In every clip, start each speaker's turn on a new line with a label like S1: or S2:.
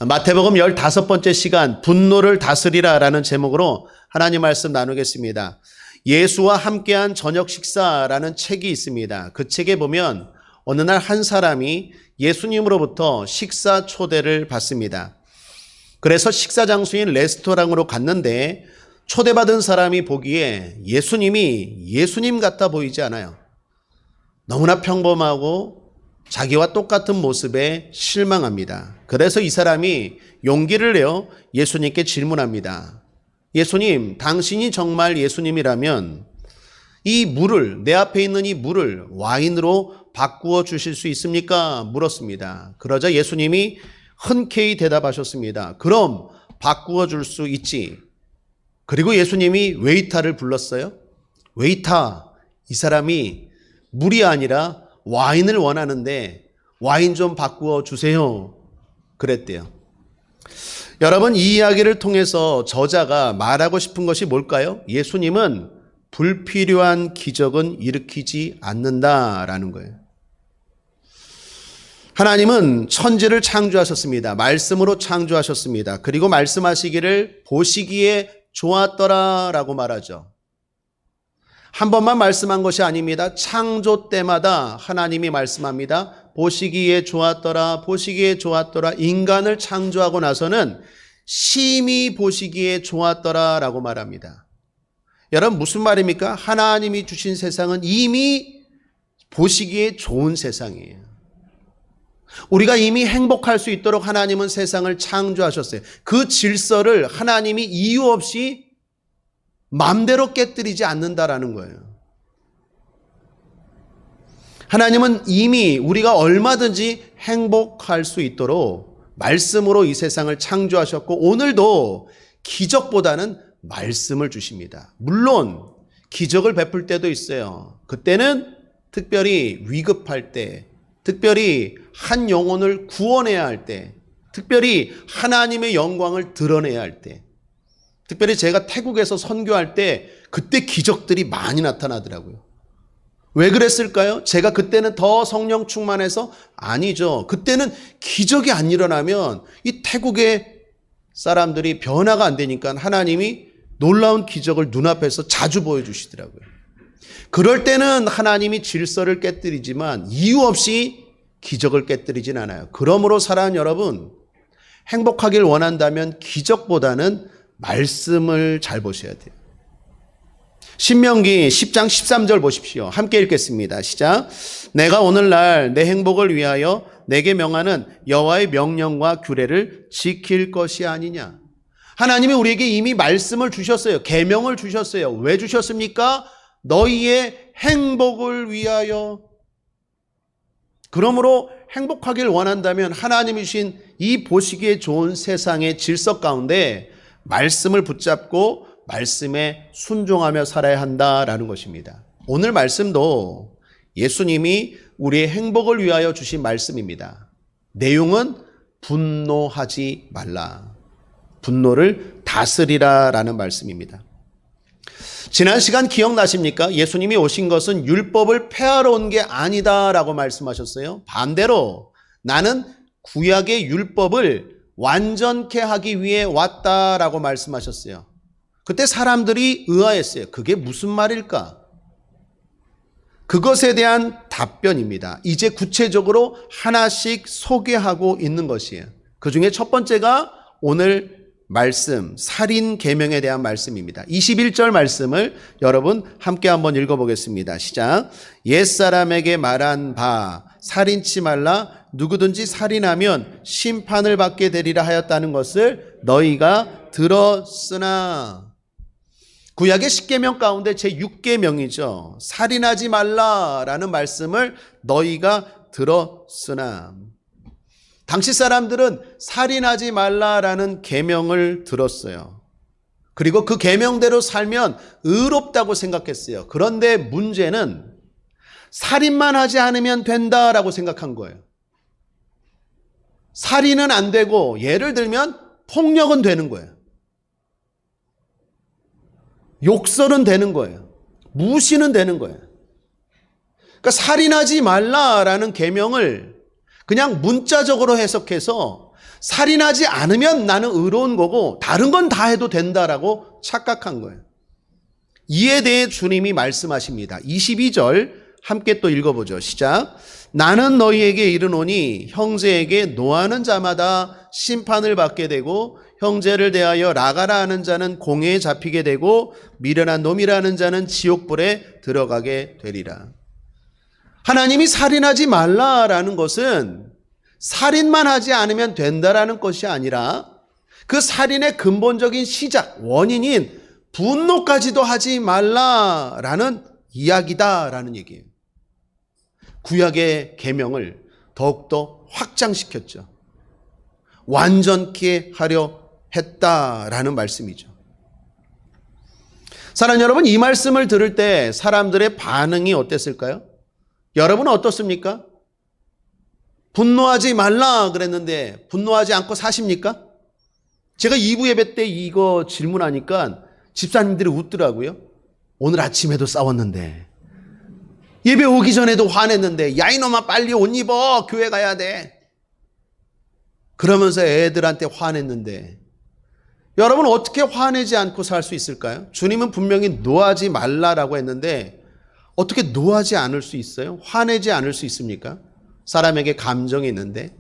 S1: 마태복음 15번째 시간 분노를 다스리라 라는 제목으로 하나님 말씀 나누겠습니다. 예수와 함께한 저녁 식사라는 책이 있습니다. 그 책에 보면 어느 날 한 사람이 예수님으로부터 식사 초대를 받습니다. 그래서 식사 장소인 레스토랑으로 갔는데 초대받은 사람이 보기에 예수님이 예수님 같아 보이지 않아요. 너무나 평범하고 자기와 똑같은 모습에 실망합니다. 그래서 이 사람이 용기를 내어 예수님께 질문합니다. 예수님, 당신이 정말 예수님이라면 이 물을, 내 앞에 있는 이 물을 와인으로 바꾸어 주실 수 있습니까? 물었습니다. 그러자 예수님이 흔쾌히 대답하셨습니다. 그럼 바꾸어 줄 수 있지. 그리고 예수님이 웨이터를 불렀어요. 웨이터, 이 사람이 물이 아니라 와인을 원하는데 와인 좀 바꾸어 주세요. 그랬대요. 여러분, 이 이야기를 통해서 저자가 말하고 싶은 것이 뭘까요? 예수님은 불필요한 기적은 일으키지 않는다라는 거예요. 하나님은 천지를 창조하셨습니다. 말씀으로 창조하셨습니다. 그리고 말씀하시기를 보시기에 좋았더라라고 말하죠. 한 번만 말씀한 것이 아닙니다. 창조 때마다 하나님이 말씀합니다. 보시기에 좋았더라, 보시기에 좋았더라. 인간을 창조하고 나서는 심히 보시기에 좋았더라라고 말합니다. 여러분, 무슨 말입니까? 하나님이 주신 세상은 이미 보시기에 좋은 세상이에요. 우리가 이미 행복할 수 있도록 하나님은 세상을 창조하셨어요. 그 질서를 하나님이 이유 없이 마음대로 깨뜨리지 않는다라는 거예요. 하나님은 이미 우리가 얼마든지 행복할 수 있도록 말씀으로 이 세상을 창조하셨고 오늘도 기적보다는 말씀을 주십니다. 물론 기적을 베풀 때도 있어요. 그때는 특별히 위급할 때, 특별히 한 영혼을 구원해야 할 때, 특별히 하나님의 영광을 드러내야 할 때, 특별히 제가 태국에서 선교할 때 그때 기적들이 많이 나타나더라고요. 왜 그랬을까요? 제가 그때는 더 성령 충만해서? 아니죠. 그때는 기적이 안 일어나면 이 태국의 사람들이 변화가 안 되니까 하나님이 놀라운 기적을 눈앞에서 자주 보여주시더라고요. 그럴 때는 하나님이 질서를 깨뜨리지만 이유 없이 기적을 깨뜨리진 않아요. 그러므로 사랑하는 여러분, 행복하길 원한다면 기적보다는 말씀을 잘 보셔야 돼요. 신명기 10장 13절 보십시오. 함께 읽겠습니다. 시작. 내가 오늘날 내 행복을 위하여 내게 명하는 여호와의 명령과 규례를 지킬 것이 아니냐. 하나님이 우리에게 이미 말씀을 주셨어요. 계명을 주셨어요. 왜 주셨습니까? 너희의 행복을 위하여. 그러므로 행복하길 원한다면 하나님이 주신 이 보시기에 좋은 세상의 질서 가운데 말씀을 붙잡고 말씀에 순종하며 살아야 한다라는 것입니다. 오늘 말씀도 예수님이 우리의 행복을 위하여 주신 말씀입니다. 내용은 분노하지 말라. 분노를 다스리라라는 말씀입니다. 지난 시간 기억나십니까? 예수님이 오신 것은 율법을 폐하러 온 게 아니다라고 말씀하셨어요. 반대로 나는 구약의 율법을 완전케 하기 위해 왔다라고 말씀하셨어요. 그때 사람들이 의아했어요. 그게 무슨 말일까? 그것에 대한 답변입니다. 이제 구체적으로 하나씩 소개하고 있는 것이에요. 그 중에 첫 번째가 오늘 말씀, 살인 계명에 대한 말씀입니다. 21절 말씀을 여러분 함께 한번 읽어보겠습니다. 시작. 옛사람에게 말한 바 살인치 말라. 누구든지 살인하면 심판을 받게 되리라 하였다는 것을 너희가 들었으나. 구약의 10계명 가운데 제 6계명이죠. 살인하지 말라라는 말씀을 너희가 들었으나. 당시 사람들은 살인하지 말라라는 계명을 들었어요. 그리고 그 계명대로 살면 의롭다고 생각했어요. 그런데 문제는 살인만 하지 않으면 된다라고 생각한 거예요. 살인은 안 되고 예를 들면 폭력은 되는 거예요. 욕설은 되는 거예요. 무시는 되는 거예요. 그러니까 살인하지 말라라는 계명을 그냥 문자적으로 해석해서 살인하지 않으면 나는 의로운 거고 다른 건 다 해도 된다라고 착각한 거예요. 이에 대해 주님이 말씀하십니다. 22절 함께 또 읽어보죠. 시작. 나는 너희에게 이르노니 형제에게 노하는 자마다 심판을 받게 되고 형제를 대하여 라가라 하는 자는 공회에 잡히게 되고 미련한 놈이라는 자는 지옥불에 들어가게 되리라. 하나님이 살인하지 말라라는 것은 살인만 하지 않으면 된다라는 것이 아니라 그 살인의 근본적인 시작, 원인인 분노까지도 하지 말라라는 이야기다라는 얘기예요. 구약의 계명을 더욱더 확장시켰죠. 완전케 하려 했다라는 말씀이죠. 사랑하는 여러분, 이 말씀을 들을 때 사람들의 반응이 어땠을까요? 여러분은 어떻습니까? 분노하지 말라 그랬는데 분노하지 않고 사십니까? 제가 2부 예배 때 이거 질문하니까 집사님들이 웃더라고요. 오늘 아침에도 싸웠는데, 예배 오기 전에도 화냈는데, 야 이놈아 빨리 옷 입어, 교회 가야 돼. 그러면서 애들한테 화냈는데, 여러분 어떻게 화내지 않고 살 수 있을까요? 주님은 분명히 노하지 말라라고 했는데 어떻게 노하지 않을 수 있어요? 화내지 않을 수 있습니까? 사람에게 감정이 있는데.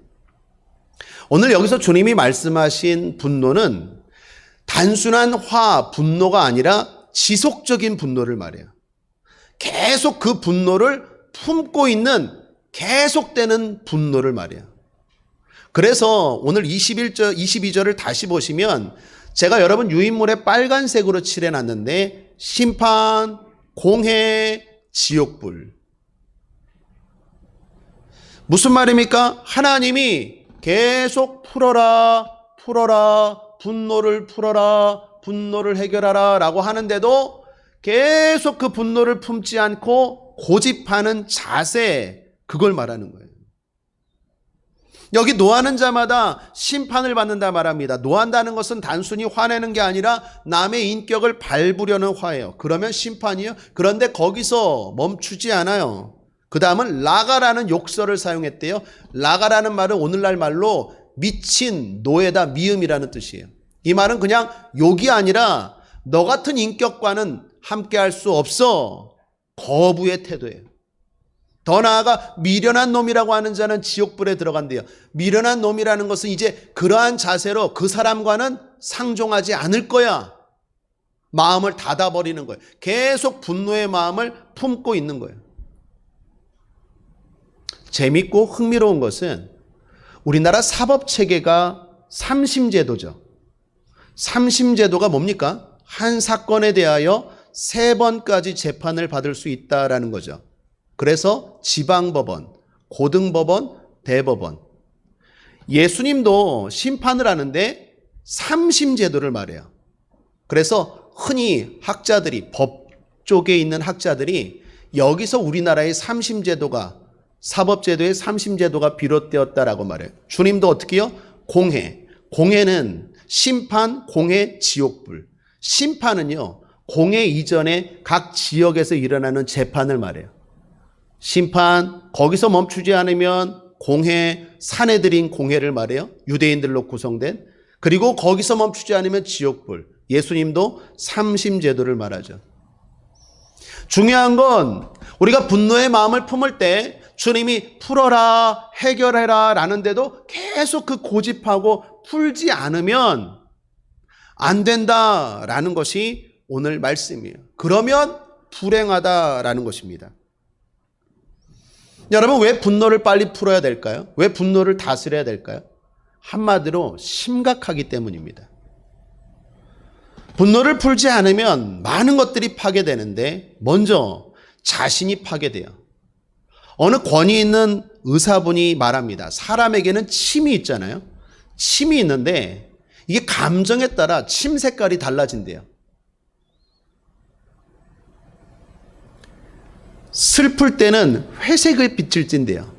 S1: 오늘 여기서 주님이 말씀하신 분노는 단순한 분노가 아니라 지속적인 분노를 말해요. 계속 그 분노를 품고 있는 계속되는 분노를 말해요. 그래서 오늘 22절을 다시 보시면 제가 여러분 유인물에 빨간색으로 칠해놨는데 심판, 공회, 지옥불. 무슨 말입니까? 하나님이 계속 풀어라, 분노를 풀어라, 분노를 해결하라 라고 하는데도 계속 그 분노를 품지 않고 고집하는 자세, 그걸 말하는 거예요. 여기 노하는 자마다 심판을 받는다 말합니다. 노한다는 것은 단순히 화내는 게 아니라 남의 인격을 밟으려는 화예요. 그러면 심판이요? 그런데 거기서 멈추지 않아요. 그 다음은 라가라는 욕설을 사용했대요. 라가라는 말은 오늘날 말로 미친, 노예다, 미음이라는 뜻이에요. 이 말은 그냥 욕이 아니라 너 같은 인격과는 함께할 수 없어, 거부의 태도예요. 더 나아가 미련한 놈이라고 하는 자는 지옥불에 들어간대요. 미련한 놈이라는 것은 이제 그러한 자세로 그 사람과는 상종하지 않을 거야. 마음을 닫아버리는 거예요. 계속 분노의 마음을 품고 있는 거예요. 재밌고 흥미로운 것은 우리나라 사법체계가 삼심제도죠. 삼심제도가 뭡니까? 한 사건에 대하여 3번까지 재판을 받을 수 있다라는 거죠. 그래서 지방법원, 고등법원, 대법원. 예수님도 심판을 하는데 삼심제도를 말해요. 그래서 흔히 학자들이, 법 쪽에 있는 학자들이 여기서 우리나라의 삼심제도가, 사법제도의 삼심제도가 비롯되었다라고 말해요. 주님도 어떻게 해요? 공회. 공회는 심판, 공회, 지옥불. 심판은요, 공회 이전에 각 지역에서 일어나는 재판을 말해요. 심판, 거기서 멈추지 않으면 공회, 사내들인 공회를 말해요. 유대인들로 구성된. 그리고 거기서 멈추지 않으면 지옥불. 예수님도 삼심제도를 말하죠. 중요한 건 우리가 분노의 마음을 품을 때 주님이 풀어라, 해결해라 라는데도 계속 그 고집하고 풀지 않으면 안 된다라는 것이 오늘 말씀이에요. 그러면 불행하다라는 것입니다. 여러분, 왜 분노를 빨리 풀어야 될까요? 왜 분노를 다스려야 될까요? 한마디로 심각하기 때문입니다. 분노를 풀지 않으면 많은 것들이 파괴되는데 먼저 자신이 파괴돼요. 어느 권위 있는 의사분이 말합니다. 사람에게는 침이 있잖아요. 침이 있는데 이게 감정에 따라 침 색깔이 달라진대요. 슬플 때는 회색의 빛을 띈대요.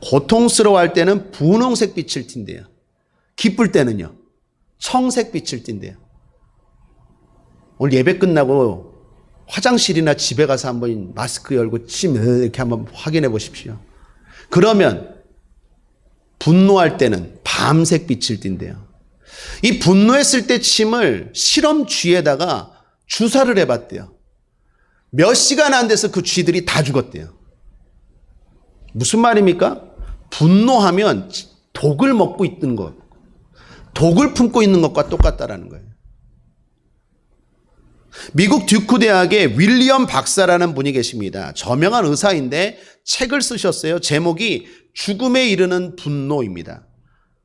S1: 고통스러워할 때는 분홍색 빛을 띈대요. 기쁠 때는요, 청색 빛을 띈대요. 오늘 예배 끝나고 화장실이나 집에 가서 한번 마스크 열고 침 이렇게 한번 확인해 보십시오. 그러면 분노할 때는 암색 빛을 띈대요. 이 분노했을 때 침을 실험 쥐에다가 주사를 해봤대요. 몇 시간 안 돼서 그 쥐들이 다 죽었대요. 무슨 말입니까? 분노하면 독을 먹고 있는 것, 독을 품고 있는 것과 똑같다라는 거예요. 미국 듀크 대학의 윌리엄 박사라는 분이 계십니다. 저명한 의사인데 책을 쓰셨어요. 제목이 죽음에 이르는 분노입니다.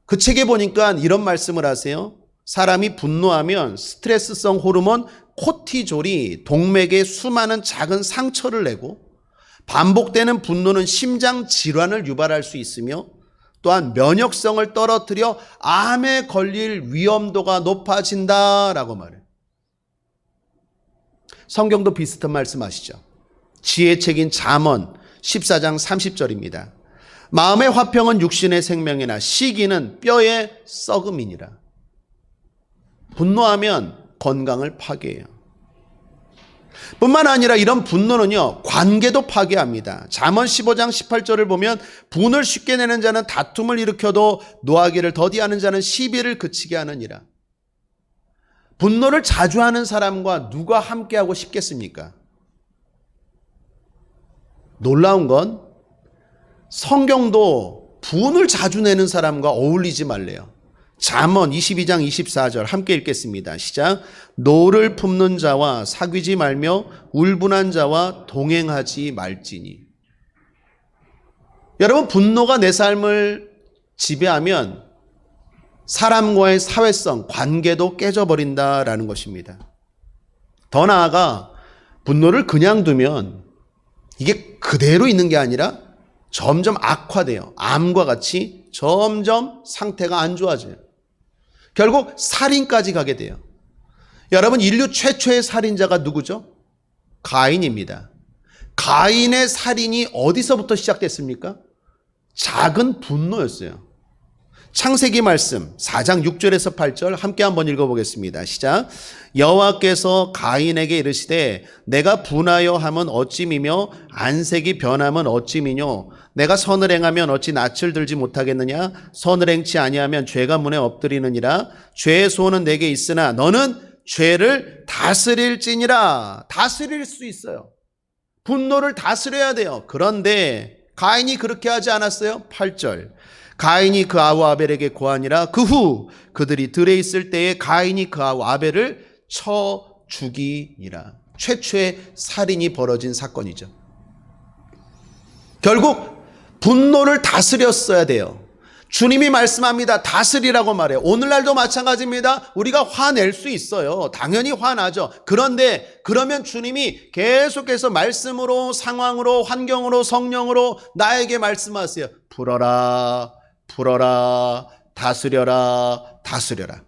S1: 그 책에 보니까 이런 말씀을 하세요. 사람이 분노하면 스트레스성 호르몬 코티졸이 동맥에 수많은 작은 상처를 내고, 반복되는 분노는 심장 질환을 유발할 수 있으며 또한 면역성을 떨어뜨려 암에 걸릴 위험도가 높아진다라고 말해요. 성경도 비슷한 말씀하시죠. 지혜의 책인 잠언 14장 30절입니다. 마음의 화평은 육신의 생명이나 시기는 뼈의 썩음이니라. 분노하면 건강을 파괴해요. 뿐만 아니라 이런 분노는요, 관계도 파괴합니다. 잠언 15장 18절을 보면 분을 쉽게 내는 자는 다툼을 일으켜도 노하기를 더디하는 자는 시비를 그치게 하느니라. 분노를 자주 하는 사람과 누가 함께하고 싶겠습니까? 놀라운 건 성경도 분을 자주 내는 사람과 어울리지 말래요. 잠언 22장 24절 함께 읽겠습니다. 시작. 노를 품는 자와 사귀지 말며 울분한 자와 동행하지 말지니. 여러분, 분노가 내 삶을 지배하면 사람과의 사회성, 관계도 깨져버린다라는 것입니다. 더 나아가 분노를 그냥 두면 이게 그대로 있는 게 아니라 점점 악화돼요. 암과 같이 점점 상태가 안 좋아져요. 결국 살인까지 가게 돼요. 여러분, 인류 최초의 살인자가 누구죠? 가인입니다. 가인의 살인이 어디서부터 시작됐습니까? 작은 분노였어요. 창세기 말씀 4장 6절에서 8절 함께 한번 읽어보겠습니다. 시작. 여호와께서 가인에게 이르시되 내가 분하여 함은 어찌미며 안색이 변함은 어찌미뇨. 내가 선을 행하면 어찌 낯을 들지 못하겠느냐. 선을 행치 아니하면 죄가 문에 엎드리느니라. 죄의 소원은 내게 있으나 너는 죄를 다스릴지니라. 다스릴 수 있어요. 분노를 다스려야 돼요. 그런데 가인이 그렇게 하지 않았어요. 8절. 가인이 그 아우 아벨에게 고하니라. 그 후 그들이 들에 있을 때에 가인이 그 아우 아벨을 쳐 죽이니라. 최초의 살인이 벌어진 사건이죠. 결국 분노를 다스렸어야 돼요. 주님이 말씀합니다. 다스리라고 말해요. 오늘날도 마찬가지입니다. 우리가 화낼 수 있어요. 당연히 화나죠. 그런데 그러면 주님이 계속해서 말씀으로, 상황으로, 환경으로, 성령으로 나에게 말씀하세요. 풀어라, 풀어라, 다스려라, 다스려라.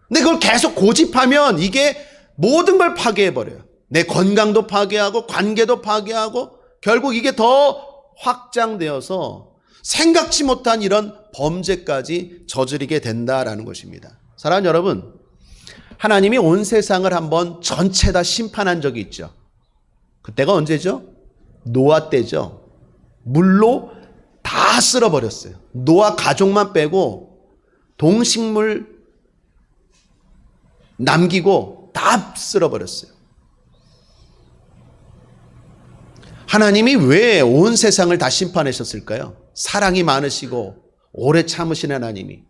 S1: 근데 그걸 계속 고집하면 이게 모든 걸 파괴해버려요. 내 건강도 파괴하고 관계도 파괴하고 결국 이게 더 확장되어서 생각지 못한 이런 범죄까지 저지르게 된다라는 것입니다. 사랑하는 여러분, 하나님이 온 세상을 한번 전체 다 심판한 적이 있죠. 그때가 언제죠? 노아 때죠. 물로 다 쓸어버렸어요. 노아 가족만 빼고 동식물 남기고 다 쓸어버렸어요. 하나님이 왜 온 세상을 다 심판하셨을까요? 사랑이 많으시고 오래 참으신 하나님이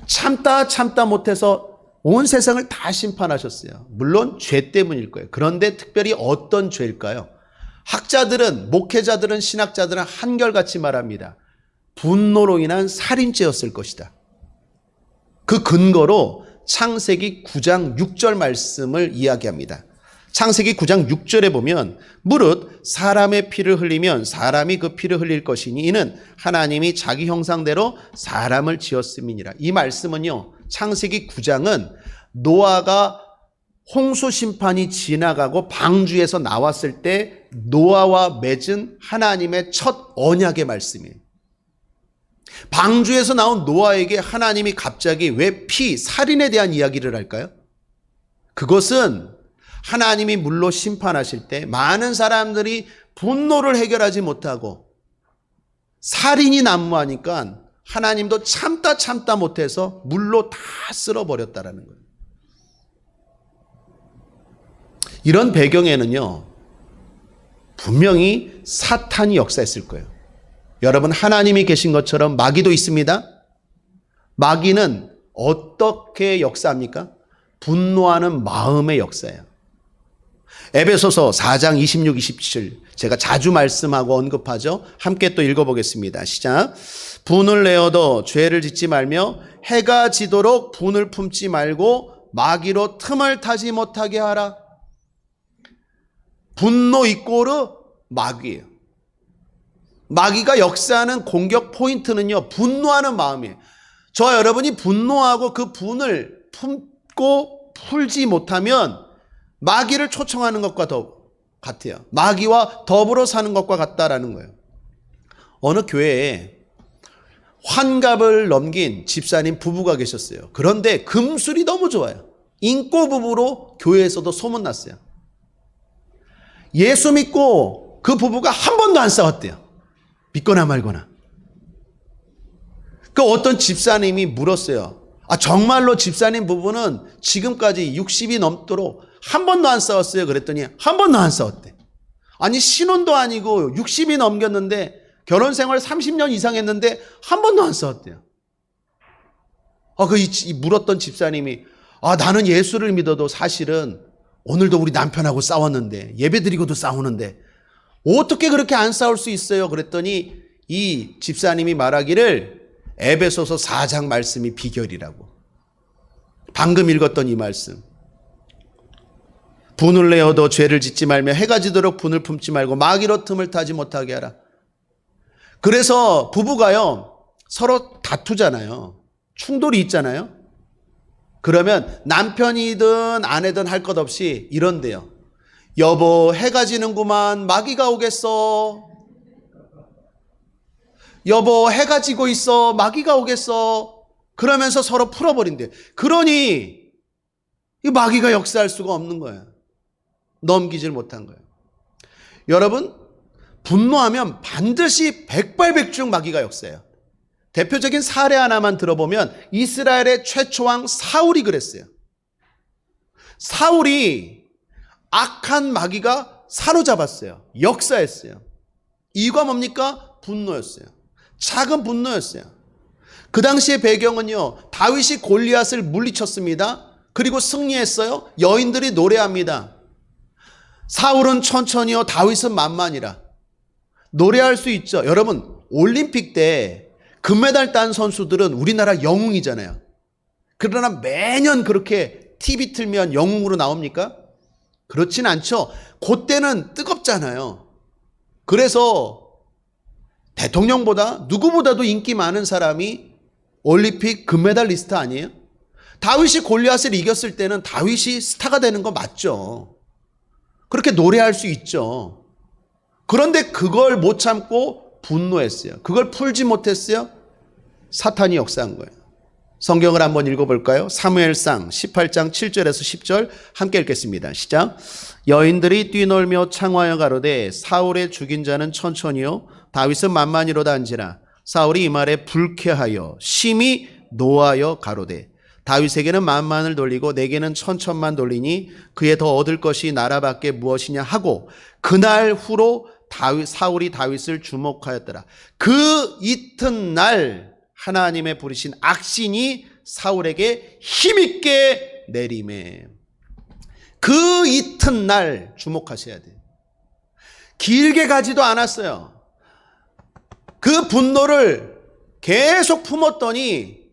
S1: 참다 못해서 온 세상을 다 심판하셨어요. 물론 죄 때문일 거예요. 그런데 특별히 어떤 죄일까요? 학자들은, 목회자들은, 신학자들은 한결같이 말합니다. 분노로 인한 살인죄였을 것이다. 그 근거로 창세기 9장 6절 말씀을 이야기합니다. 창세기 9장 6절에 보면 무릇 사람의 피를 흘리면 사람이 그 피를 흘릴 것이니 이는 하나님이 자기 형상대로 사람을 지었음이니라. 이 말씀은요, 창세기 9장은 노아가 홍수 심판이 지나가고 방주에서 나왔을 때 노아와 맺은 하나님의 첫 언약의 말씀이에요. 방주에서 나온 노아에게 하나님이 갑자기 왜 살인에 대한 이야기를 할까요? 그것은 하나님이 물로 심판하실 때 많은 사람들이 분노를 해결하지 못하고 살인이 난무하니까 하나님도 참다 못해서 물로 다 쓸어버렸다라는 거예요. 이런 배경에는요, 분명히 사탄이 역사했을 거예요. 여러분, 하나님이 계신 것처럼 마귀도 있습니다. 마귀는 어떻게 역사합니까? 분노하는 마음의 역사예요. 에베소서 4장 26, 27 제가 자주 말씀하고 언급하죠. 함께 또 읽어보겠습니다. 시작. 분을 내어도 죄를 짓지 말며 해가 지도록 분을 품지 말고 마귀로 틈을 타지 못하게 하라. 분노 이꼬르 마귀예요. 마귀가 역사하는 공격 포인트는요, 분노하는 마음이에요. 저와 여러분이 분노하고 그 분을 품고 풀지 못하면 마귀를 초청하는 것과 같아요. 마귀와 더불어 사는 것과 같다라는 거예요. 어느 교회에 환갑을 넘긴 집사님 부부가 계셨어요. 그런데 금술이 너무 좋아요. 인꼬 부부로 교회에서도 소문났어요. 예수 믿고 그 부부가 한 번도 안 싸웠대요. 믿거나 말거나. 그 어떤 집사님이 물었어요. 정말로 집사님 부부는 지금까지 60이 넘도록 한 번도 안 싸웠어요? 그랬더니 한 번도 안 싸웠대. 아니, 신혼도 아니고 60이 넘겼는데 결혼 생활 30년 이상 했는데 한 번도 안 싸웠대요. 물었던 집사님이 나는 예수를 믿어도 사실은 오늘도 우리 남편하고 싸웠는데, 예배드리고도 싸우는데 어떻게 그렇게 안 싸울 수 있어요? 그랬더니 이 집사님이 말하기를 에베소서 4장 말씀이 비결이라고. 방금 읽었던 이 말씀. 분을 내어도 죄를 짓지 말며 해가 지도록 분을 품지 말고 마귀로 틈을 타지 못하게 하라. 그래서 부부가요, 서로 다투잖아요. 충돌이 있잖아요. 그러면 남편이든 아내든 할 것 없이 이런대요. 여보, 해가 지는구만. 마귀가 오겠어. 여보, 해가 지고 있어. 마귀가 오겠어. 그러면서 서로 풀어버린대. 그러니 이 마귀가 역사할 수가 없는 거예요. 넘기질 못한 거예요. 여러분, 분노하면 반드시 백발백중 마귀가 역사해요. 대표적인 사례 하나만 들어보면 이스라엘의 최초왕 사울이 그랬어요. 사울이 악한 마귀가 사로잡았어요. 역사했어요. 이유가 뭡니까? 분노였어요. 작은 분노였어요. 그 당시의 배경은요, 다윗이 골리앗을 물리쳤습니다. 그리고 승리했어요. 여인들이 노래합니다. 사울은 천천히요, 다윗은 만만이라. 노래할 수 있죠. 여러분, 올림픽 때 금메달 딴 선수들은 우리나라 영웅이잖아요. 그러나 매년 그렇게 TV 틀면 영웅으로 나옵니까? 그렇진 않죠. 그때는 뜨겁잖아요. 그래서 대통령보다 누구보다도 인기 많은 사람이 올림픽 금메달리스트 아니에요? 다윗이 골리앗을 이겼을 때는 다윗이 스타가 되는 거 맞죠. 그렇게 노래할 수 있죠. 그런데 그걸 못 참고 분노했어요. 그걸 풀지 못했어요. 사탄이 역사한 거예요. 성경을 한번 읽어볼까요? 사무엘상 18장 7절에서 10절 함께 읽겠습니다. 시작. 여인들이 뛰놀며 창하여 가로되 사울의 죽인 자는 천천히요 다윗은 만만히로다 한지라. 사울이 이 말에 불쾌하여 심히 노하여 가로되 다윗에게는 만만을 돌리고 내게는 천천만 돌리니 그에 더 얻을 것이 나라밖에 무엇이냐 하고 그날 후로 사울이 다윗을 주목하였더라. 그 이튿날 하나님의 부르신 악신이 사울에게 힘있게 내림에. 그 이튿날 주목하셔야 돼요. 길게 가지도 않았어요. 그 분노를 계속 품었더니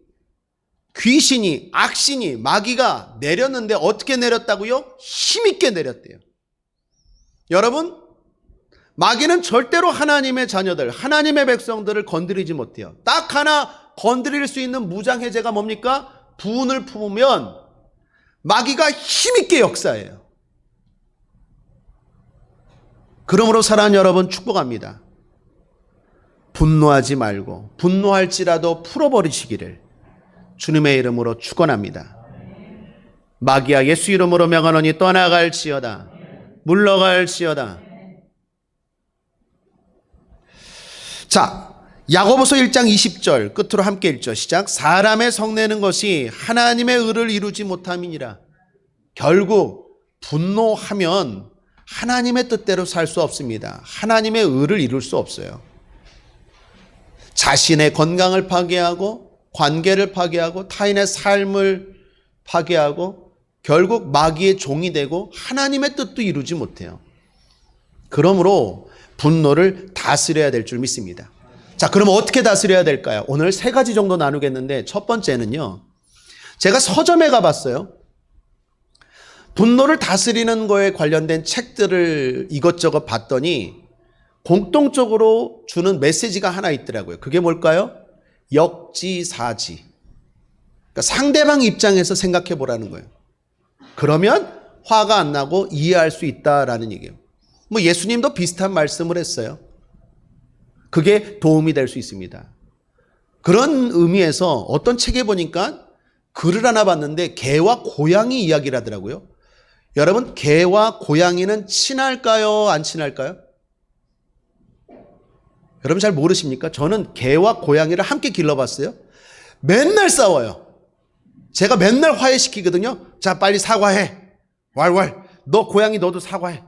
S1: 귀신이, 악신이, 마귀가 내렸는데 어떻게 내렸다고요? 힘있게 내렸대요. 여러분, 마귀는 절대로 하나님의 자녀들, 하나님의 백성들을 건드리지 못해요. 딱 하나 건드릴 수 있는 무장해제가 뭡니까? 분을 품으면 마귀가 힘있게 역사해요. 그러므로 사랑하는 여러분, 축복합니다. 분노하지 말고 분노할지라도 풀어버리시기를 주님의 이름으로 축원합니다. 마귀야, 예수 이름으로 명하노니 떠나갈지어다. 물러갈지어다. 자, 야고보서 1장 20절 끝으로 함께 읽죠. 시작. 사람의 성내는 것이 하나님의 의를 이루지 못함이니라. 결국 분노하면 하나님의 뜻대로 살 수 없습니다. 하나님의 의를 이룰 수 없어요. 자신의 건강을 파괴하고 관계를 파괴하고 타인의 삶을 파괴하고 결국 마귀의 종이 되고 하나님의 뜻도 이루지 못해요. 그러므로 분노를 다스려야 될 줄 믿습니다. 자, 그럼 어떻게 다스려야 될까요? 오늘 세 가지 정도 나누겠는데 첫 번째는요. 제가 서점에 가봤어요. 분노를 다스리는 거에 관련된 책들을 이것저것 봤더니 공통적으로 주는 메시지가 하나 있더라고요. 그게 뭘까요? 역지사지. 그러니까 상대방 입장에서 생각해 보라는 거예요. 그러면 화가 안 나고 이해할 수 있다라는 얘기예요. 뭐 예수님도 비슷한 말씀을 했어요. 그게 도움이 될 수 있습니다. 그런 의미에서 어떤 책에 보니까 글을 하나 봤는데 개와 고양이 이야기를 하더라고요. 여러분, 개와 고양이는 친할까요? 안 친할까요? 여러분 잘 모르십니까? 저는 개와 고양이를 함께 길러봤어요. 맨날 싸워요. 제가 맨날 화해시키거든요. 자, 빨리 사과해. 왈왈. 너 고양이 너도 사과해.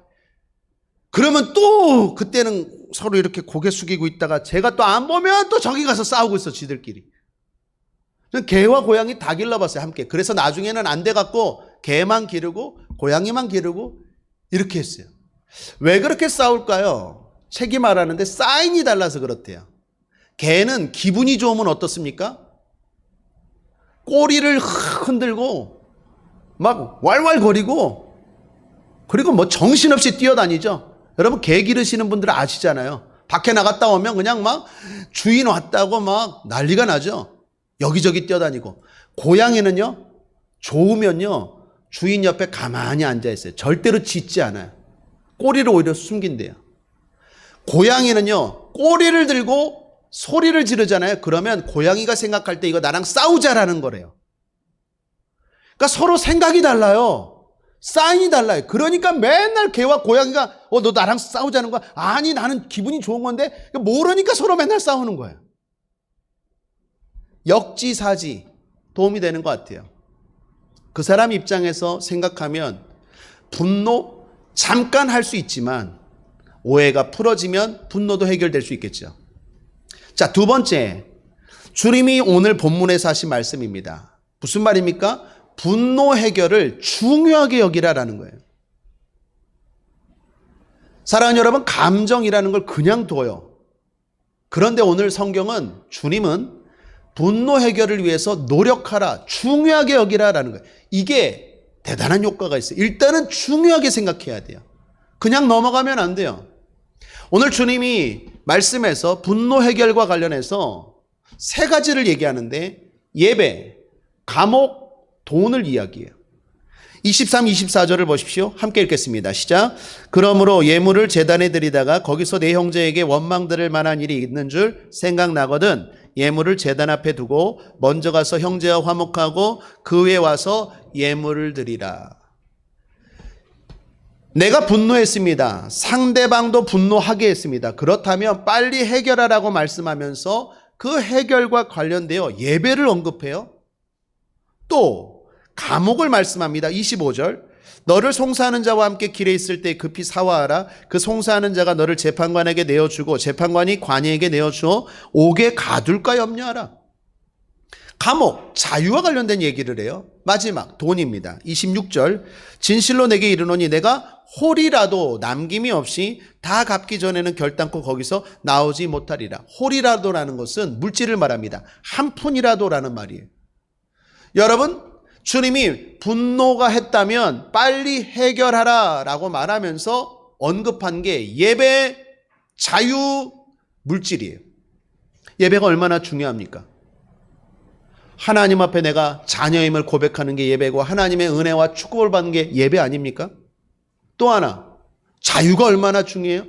S1: 그러면 또 그때는 서로 이렇게 고개 숙이고 있다가 제가 또 안 보면 또 저기 가서 싸우고 있어, 지들끼리. 개와 고양이 다 길러봤어요, 함께. 그래서 나중에는 안 돼갖고 개만 기르고 고양이만 기르고 이렇게 했어요. 왜 그렇게 싸울까요? 책이 말하는데 사인이 달라서 그렇대요. 개는 기분이 좋으면 어떻습니까? 꼬리를 흔들고 막 왈왈거리고 그리고 뭐 정신없이 뛰어다니죠. 여러분 개 기르시는 분들은 아시잖아요. 밖에 나갔다 오면 그냥 막 주인 왔다고 막 난리가 나죠. 여기저기 뛰어다니고. 고양이는요, 좋으면요 주인 옆에 가만히 앉아 있어요. 절대로 짖지 않아요. 꼬리를 오히려 숨긴대요. 고양이는요 꼬리를 들고 소리를 지르잖아요. 그러면 고양이가 생각할 때 이거 나랑 싸우자라는 거래요. 그러니까 서로 생각이 달라요. 사인이 달라요. 그러니까 맨날 개와 고양이가 너 나랑 싸우자는 거야? 아니 나는 기분이 좋은 건데. 모르니까 서로 맨날 싸우는 거예요. 역지사지 도움이 되는 것 같아요. 그 사람 입장에서 생각하면 분노 잠깐 할 수 있지만 오해가 풀어지면 분노도 해결될 수 있겠죠. 자, 두 번째, 주님이 오늘 본문에서 하신 말씀입니다. 무슨 말입니까? 분노 해결을 중요하게 여기라라는 거예요. 사랑하는 여러분, 감정이라는 걸 그냥 둬요. 그런데 오늘 성경은 주님은 분노 해결을 위해서 노력하라, 중요하게 여기라라는 거예요. 이게 대단한 효과가 있어요. 일단은 중요하게 생각해야 돼요. 그냥 넘어가면 안 돼요. 오늘 주님이 말씀에서 분노 해결과 관련해서 세 가지를 얘기하는데 예배, 감옥, 돈을 이야기해요. 23, 24절을 보십시오. 함께 읽겠습니다. 시작. 그러므로 예물을 제단에 드리다가 거기서 내 형제에게 원망 들을 만한 일이 있는 줄 생각나거든 예물을 제단 앞에 두고 먼저 가서 형제와 화목하고 그 후에 와서 예물을 드리라. 내가 분노했습니다. 상대방도 분노하게 했습니다. 그렇다면 빨리 해결하라고 말씀하면서 그 해결과 관련되어 예배를 언급해요. 또 감옥을 말씀합니다. 25절. 너를 송사하는 자와 함께 길에 있을 때 급히 사화하라. 그 송사하는 자가 너를 재판관에게 내어주고 재판관이 관이에게 내어주어 옥에 가둘까 염려하라. 감옥, 자유와 관련된 얘기를 해요. 마지막, 돈입니다. 26절. 진실로 내게 이르노니 내가 홀이라도 남김이 없이 다 갚기 전에는 결단코 거기서 나오지 못하리라. 홀이라도라는 것은 물질을 말합니다. 한 푼이라도라는 말이에요. 여러분, 주님이 분노가 했다면 빨리 해결하라 라고 말하면서 언급한 게 예배, 자유, 물질이에요. 예배가 얼마나 중요합니까? 하나님 앞에 내가 자녀임을 고백하는 게 예배고 하나님의 은혜와 축복을 받는 게 예배 아닙니까? 또 하나, 자유가 얼마나 중요해요?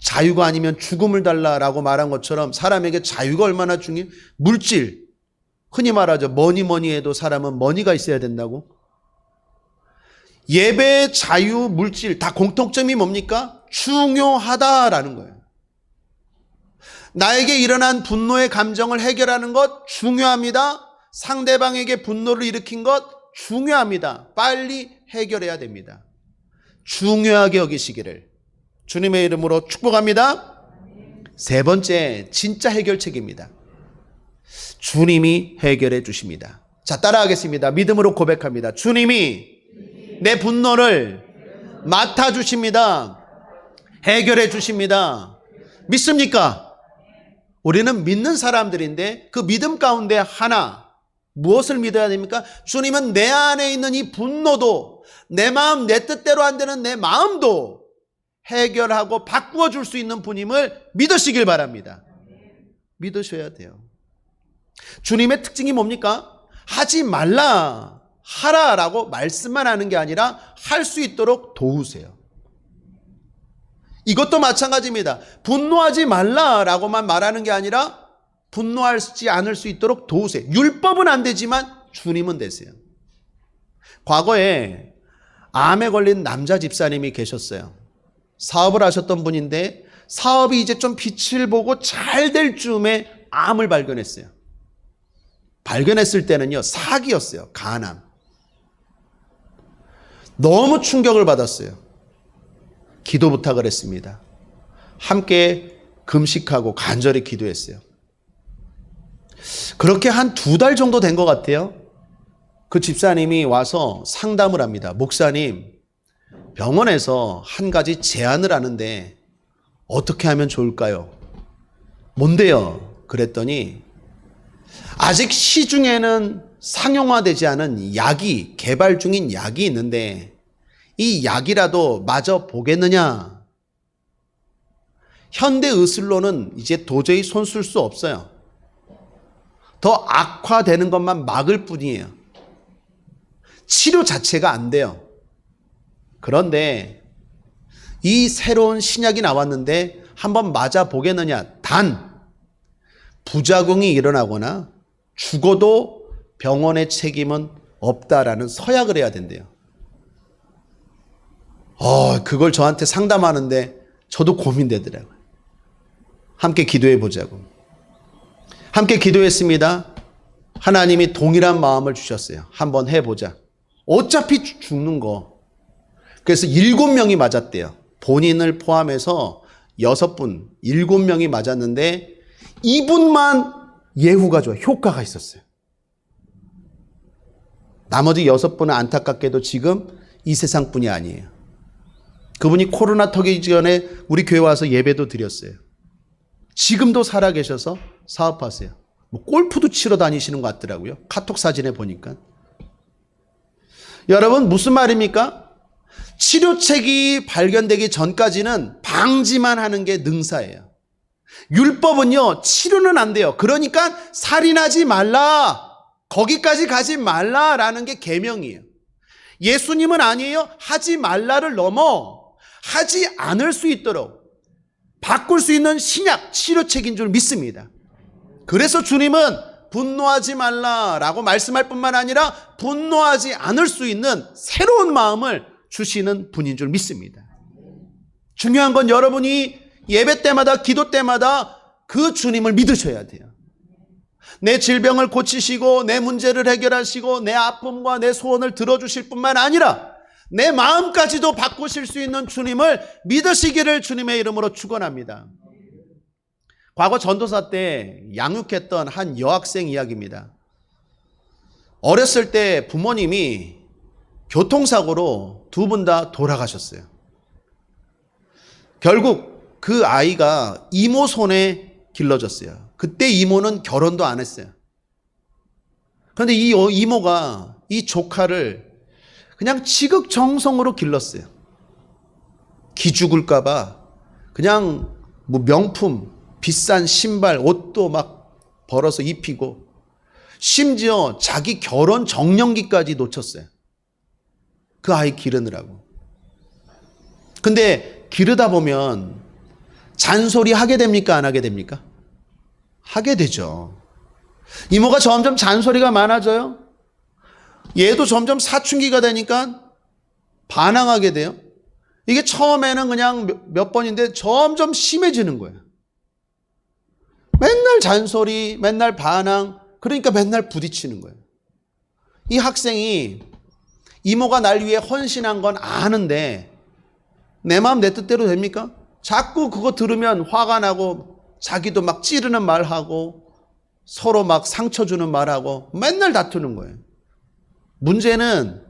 S1: 자유가 아니면 죽음을 달라라고 말한 것처럼 사람에게 자유가 얼마나 중요해요? 물질, 흔히 말하죠. 뭐니 해도 사람은 머니가 있어야 된다고. 예배, 자유, 물질 다 공통점이 뭡니까? 중요하다라는 거예요. 나에게 일어난 분노의 감정을 해결하는 것 중요합니다. 상대방에게 분노를 일으킨 것 중요합니다. 빨리 해결해야 됩니다. 중요하게 여기시기를 주님의 이름으로 축복합니다. 세 번째, 진짜 해결책입니다. 주님이 해결해 주십니다. 자, 따라하겠습니다. 믿음으로 고백합니다. 주님이 내 분노를 맡아주십니다. 해결해 주십니다. 믿습니까? 우리는 믿는 사람들인데 그 믿음 가운데 하나, 무엇을 믿어야 됩니까? 주님은 내 안에 있는 이 분노도, 내 마음, 내 뜻대로 안 되는 내 마음도 해결하고 바꾸어 줄 수 있는 분임을 믿으시길 바랍니다. 믿으셔야 돼요. 주님의 특징이 뭡니까? 하지 말라, 하라라고 말씀만 하는 게 아니라 할 수 있도록 도우세요. 이것도 마찬가지입니다. 분노하지 말라라고만 말하는 게 아니라 분노하지 않을 수 있도록 도우세요. 율법은 안 되지만 주님은 되세요. 과거에 암에 걸린 남자 집사님이 계셨어요. 사업을 하셨던 분인데 사업이 이제 좀 빛을 보고 잘 될 즈음에 암을 발견했어요. 발견했을 때는요, 사기였어요. 간암. 너무 충격을 받았어요. 기도 부탁을 했습니다. 함께 금식하고 간절히 기도했어요. 그렇게 한 2달 정도 된 것 같아요. 그 집사님이 와서 상담을 합니다. 목사님, 병원에서 한 가지 제안을 하는데 어떻게 하면 좋을까요? 뭔데요? 그랬더니 아직 시중에는 상용화되지 않은 약이, 개발 중인 약이 있는데 이 약이라도 마저 보겠느냐? 현대 의술로는 이제 도저히 손쓸 수 없어요. 더 악화되는 것만 막을 뿐이에요. 치료 자체가 안 돼요. 그런데 이 새로운 신약이 나왔는데 한번 맞아 보겠느냐? 단 부작용이 일어나거나 죽어도 병원의 책임은 없다라는 서약을 해야 된대요. 그걸 저한테 상담하는데 저도 고민되더라고요. 함께 기도해 보자고. 함께 기도했습니다. 하나님이 동일한 마음을 주셨어요. 한번 해보자. 어차피 죽는 거. 그래서 7명이 맞았대요. 본인을 포함해서 6분, 7명이 맞았는데 이분만 예후가 좋아요. 효과가 있었어요. 나머지 6분은 안타깝게도 지금 이 세상뿐이 아니에요. 그분이 코로나 터지기 전에 우리 교회 와서 예배도 드렸어요. 지금도 살아계셔서 사업하세요. 골프도 치러 다니시는 것 같더라고요. 카톡 사진에 보니까. 여러분, 무슨 말입니까? 치료책이 발견되기 전까지는 방지만 하는 게 능사예요. 율법은요, 치료는 안 돼요. 그러니까 살인하지 말라, 거기까지 가지 말라라는 게 계명이에요. 예수님은 아니에요. 하지 말라를 넘어 하지 않을 수 있도록 바꿀 수 있는 신약, 치료책인 줄 믿습니다. 그래서 주님은 분노하지 말라라고 말씀할 뿐만 아니라 분노하지 않을 수 있는 새로운 마음을 주시는 분인 줄 믿습니다. 중요한 건 여러분이 예배 때마다, 기도 때마다 그 주님을 믿으셔야 돼요. 내 질병을 고치시고 내 문제를 해결하시고 내 아픔과 내 소원을 들어주실 뿐만 아니라 내 마음까지도 바꾸실 수 있는 주님을 믿으시기를 주님의 이름으로 축원합니다. 과거 전도사 때 양육했던 한 여학생 이야기입니다. 어렸을 때 부모님이 교통사고로 2분 다 돌아가셨어요. 결국 그 아이가 이모 손에 길러졌어요. 그때 이모는 결혼도 안 했어요. 그런데 이 이모가 이 조카를 그냥 지극정성으로 길렀어요. 기죽을까봐 그냥 명품, 비싼 신발, 옷도 막 벌어서 입히고 심지어 자기 결혼 정년기까지 놓쳤어요. 그 아이 기르느라고. 근데 기르다 보면 잔소리 하게 됩니까? 안 하게 됩니까? 하게 되죠. 이모가 점점 잔소리가 많아져요. 얘도 점점 사춘기가 되니까 반항하게 돼요. 이게 처음에는 그냥 몇 번인데 점점 심해지는 거예요. 맨날 잔소리, 맨날 반항, 그러니까 맨날 부딪히는 거예요. 이 학생이 이모가 날 위해 헌신한 건 아는데 내 마음 내 뜻대로 됩니까? 자꾸 그거 들으면 화가 나고 자기도 막 찌르는 말하고 서로 막 상처 주는 말하고 맨날 다투는 거예요. 문제는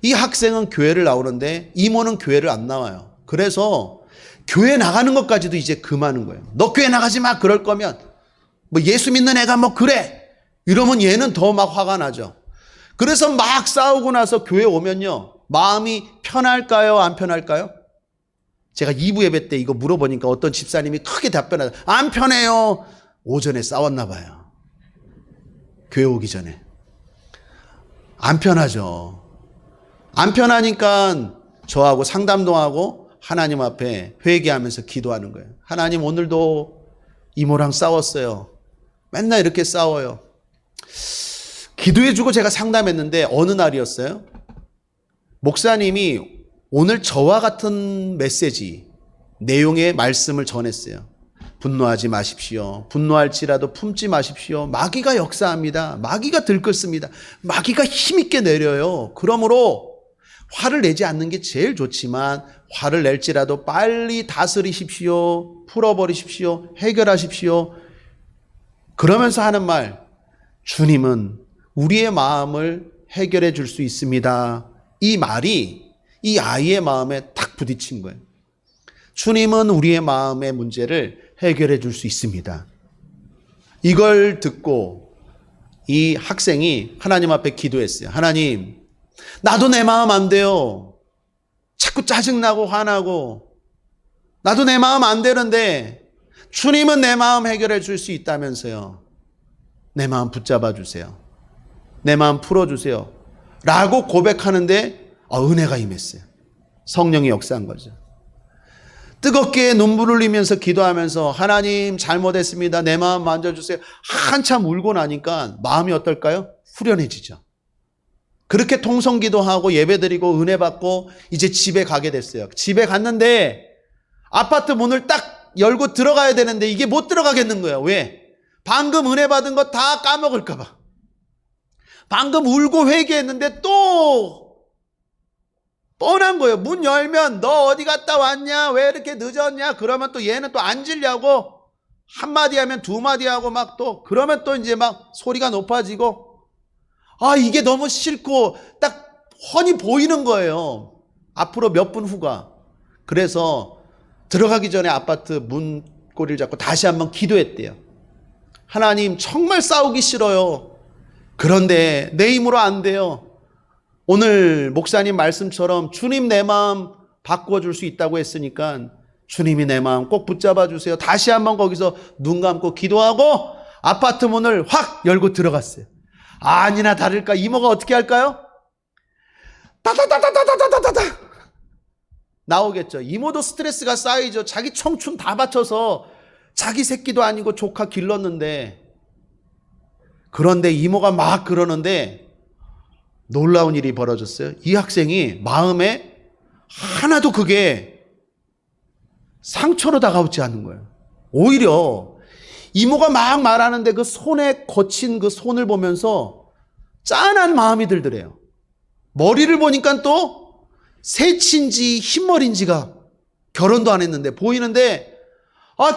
S1: 이 학생은 교회를 나오는데 이모는 교회를 안 나와요. 그래서 교회 나가는 것까지도 이제 금하는 거예요. 너 교회 나가지 마. 그럴 거면 뭐 예수 믿는 애가 뭐 그래. 이러면 얘는 더 막 화가 나죠. 그래서 막 싸우고 나서 교회 오면요. 마음이 편할까요? 안 편할까요? 제가 2부 예배 때 이거 물어보니까 어떤 집사님이 크게 답변하죠. 안 편해요. 오전에 싸웠나 봐요. 교회 오기 전에. 안 편하죠. 안 편하니까 저하고 상담도 하고 하나님 앞에 회개하면서 기도하는 거예요. 하나님, 오늘도 이모랑 싸웠어요. 맨날 이렇게 싸워요. 기도해주고 제가 상담했는데 어느 날이었어요? 목사님이 오늘 저와 같은 메시지 내용의 말씀을 전했어요. 분노하지 마십시오. 분노할지라도 품지 마십시오. 마귀가 역사합니다. 마귀가 들끓습니다. 마귀가 힘있게 내려요. 그러므로 화를 내지 않는 게 제일 좋지만 화를 낼지라도 빨리 다스리십시오. 풀어버리십시오. 해결하십시오. 그러면서 하는 말, 주님은 우리의 마음을 해결해 줄 수 있습니다. 이 말이 이 아이의 마음에 탁 부딪힌 거예요. 주님은 우리의 마음의 문제를 해결해 줄 수 있습니다. 이걸 듣고 이 학생이 하나님 앞에 기도했어요. 하나님, 나도 내 마음 안 돼요. 자꾸 짜증나고 화나고 나도 내 마음 안 되는데 주님은 내 마음 해결해 줄 수 있다면서요. 내 마음 붙잡아 주세요. 내 마음 풀어주세요. 라고 고백하는데 은혜가 임했어요. 성령이 역사한 거죠. 뜨겁게 눈물 흘리면서 기도하면서 하나님 잘못했습니다. 내 마음 만져주세요. 한참 울고 나니까 마음이 어떨까요? 후련해지죠. 그렇게 통성기도하고 예배드리고 은혜 받고 이제 집에 가게 됐어요. 집에 갔는데 아파트 문을 딱 열고 들어가야 되는데 이게 못 들어가겠는 거예요. 왜? 방금 은혜 받은 거 다 까먹을까 봐. 방금 울고 회개했는데 또 뻔한 거예요. 문 열면 너 어디 갔다 왔냐? 왜 이렇게 늦었냐? 그러면 또 얘는 또 앉으려고 한마디 하면 두마디 하고 막 또 그러면 또 이제 막 소리가 높아지고 이게 너무 싫고 딱 훤히 보이는 거예요. 앞으로 몇 분 후가. 그래서 들어가기 전에 아파트 문고리를 잡고 다시 한번 기도했대요. 하나님, 정말 싸우기 싫어요. 그런데 내 힘으로 안 돼요. 오늘 목사님 말씀처럼 주님 내 마음 바꿔줄 수 있다고 했으니까 주님이 내 마음 꼭 붙잡아 주세요. 다시 한번 거기서 눈 감고 기도하고 아파트 문을 확 열고 들어갔어요. 아니나 다를까 이모가 어떻게 할까요? 따다다다다다다다다 나오겠죠. 이모도 스트레스가 쌓이죠. 자기 청춘 다 바쳐서 자기 새끼도 아니고 조카 길렀는데, 그런데 이모가 막 그러는데 놀라운 일이 벌어졌어요. 이 학생이 마음에 하나도 그게 상처로 다가오지 않는 거예요. 오히려 이모가 막 말하는데 그 손에 거친 그 손을 보면서 짠한 마음이 들더래요. 머리를 보니까 또 새치인지 흰머리인지가 결혼도 안 했는데 보이는데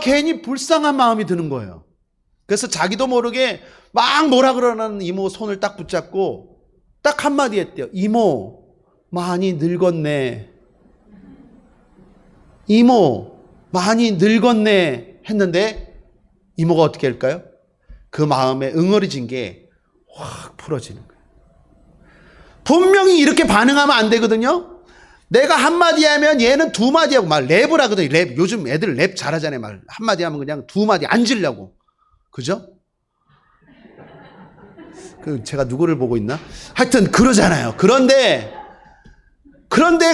S1: 괜히 불쌍한 마음이 드는 거예요. 그래서 자기도 모르게 막 뭐라 그러는 이모 손을 딱 붙잡고 딱 한마디 했대요. 이모, 많이 늙었네. 이모, 많이 늙었네. 했는데 이모가 어떻게 할까요? 그 마음에 응어리진 게 확 풀어지는 거예요. 분명히 이렇게 반응하면 안 되거든요. 내가 한마디 하면 얘는 두마디 하고 막 랩을 하거든요. 랩. 요즘 애들 랩 잘하잖아요. 막 한마디 하면 그냥 두마디 앉으려고. 그죠? 제가 누구를 보고 있나? 하여튼 그러잖아요. 그런데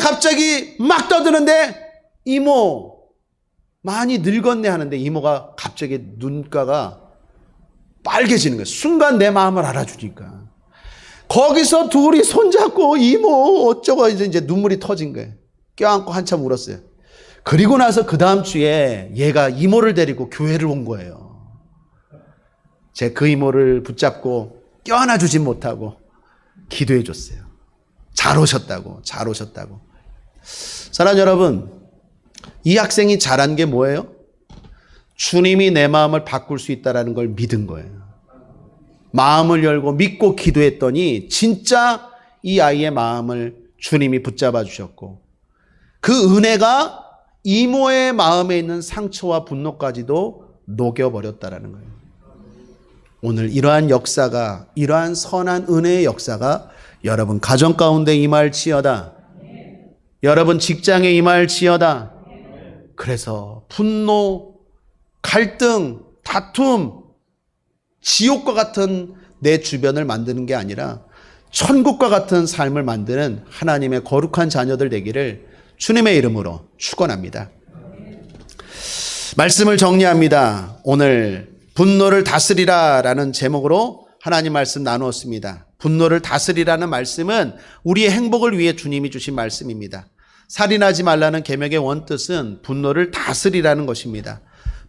S1: 갑자기 막 떠드는데 이모 많이 늙었네 하는데 이모가 갑자기 눈가가 빨개지는 거예요. 순간 내 마음을 알아주니까. 거기서 둘이 손잡고 이모 어쩌고 이제 눈물이 터진 거예요. 껴안고 한참 울었어요. 그리고 나서 그 다음 주에 얘가 이모를 데리고 교회를 온 거예요. 제 그 이모를 붙잡고 껴안아 주진 못하고 기도해 줬어요. 잘 오셨다고. 사랑하는 여러분, 이 학생이 잘한 게 뭐예요? 주님이 내 마음을 바꿀 수 있다는 걸 믿은 거예요. 마음을 열고 믿고 기도했더니 진짜 이 아이의 마음을 주님이 붙잡아 주셨고, 그 은혜가 이모의 마음에 있는 상처와 분노까지도 녹여버렸다라는 거예요. 오늘 이러한 역사가, 이러한 선한 은혜의 역사가 여러분 가정 가운데 임할지어다. 여러분 직장에 임할지어다. 그래서 분노, 갈등, 다툼, 지옥과 같은 내 주변을 만드는 게 아니라 천국과 같은 삶을 만드는 하나님의 거룩한 자녀들 되기를 주님의 이름으로 축원합니다. 말씀을 정리합니다. 오늘 분노를 다스리라 라는 제목으로 하나님 말씀 나누었습니다. 분노를 다스리라는 말씀은 우리의 행복을 위해 주님이 주신 말씀입니다. 살인하지 말라는 계명의 원뜻은 분노를 다스리라는 것입니다.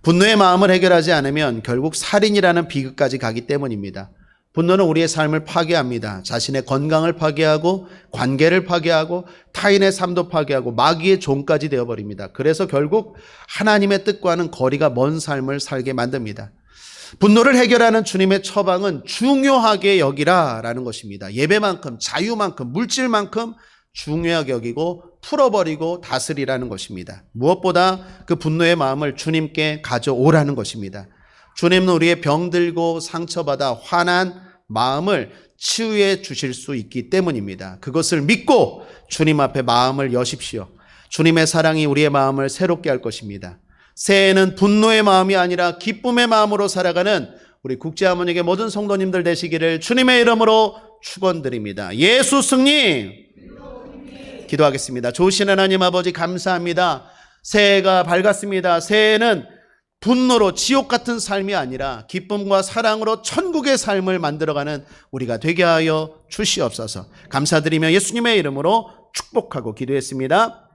S1: 분노의 마음을 해결하지 않으면 결국 살인이라는 비극까지 가기 때문입니다. 분노는 우리의 삶을 파괴합니다. 자신의 건강을 파괴하고 관계를 파괴하고 타인의 삶도 파괴하고 마귀의 종까지 되어버립니다. 그래서 결국 하나님의 뜻과는 거리가 먼 삶을 살게 만듭니다. 분노를 해결하는 주님의 처방은 중요하게 여기라라는 것입니다. 예배만큼, 자유만큼, 물질만큼 중요하게 여기고 풀어버리고 다스리라는 것입니다. 무엇보다 그 분노의 마음을 주님께 가져오라는 것입니다. 주님은 우리의 병들고 상처받아 화난 마음을 치유해 주실 수 있기 때문입니다. 그것을 믿고 주님 앞에 마음을 여십시오. 주님의 사랑이 우리의 마음을 새롭게 할 것입니다. 새해에는 분노의 마음이 아니라 기쁨의 마음으로 살아가는 우리 국제하모니의 모든 성도님들 되시기를 주님의 이름으로 축원드립니다. 예수 승리! 기도하겠습니다. 좋으신 하나님 아버지 감사합니다. 새해가 밝았습니다. 새해에는 분노로 지옥 같은 삶이 아니라 기쁨과 사랑으로 천국의 삶을 만들어가는 우리가 되게 하여 주시옵소서. 감사드리며 예수님의 이름으로 축복하고 기도했습니다.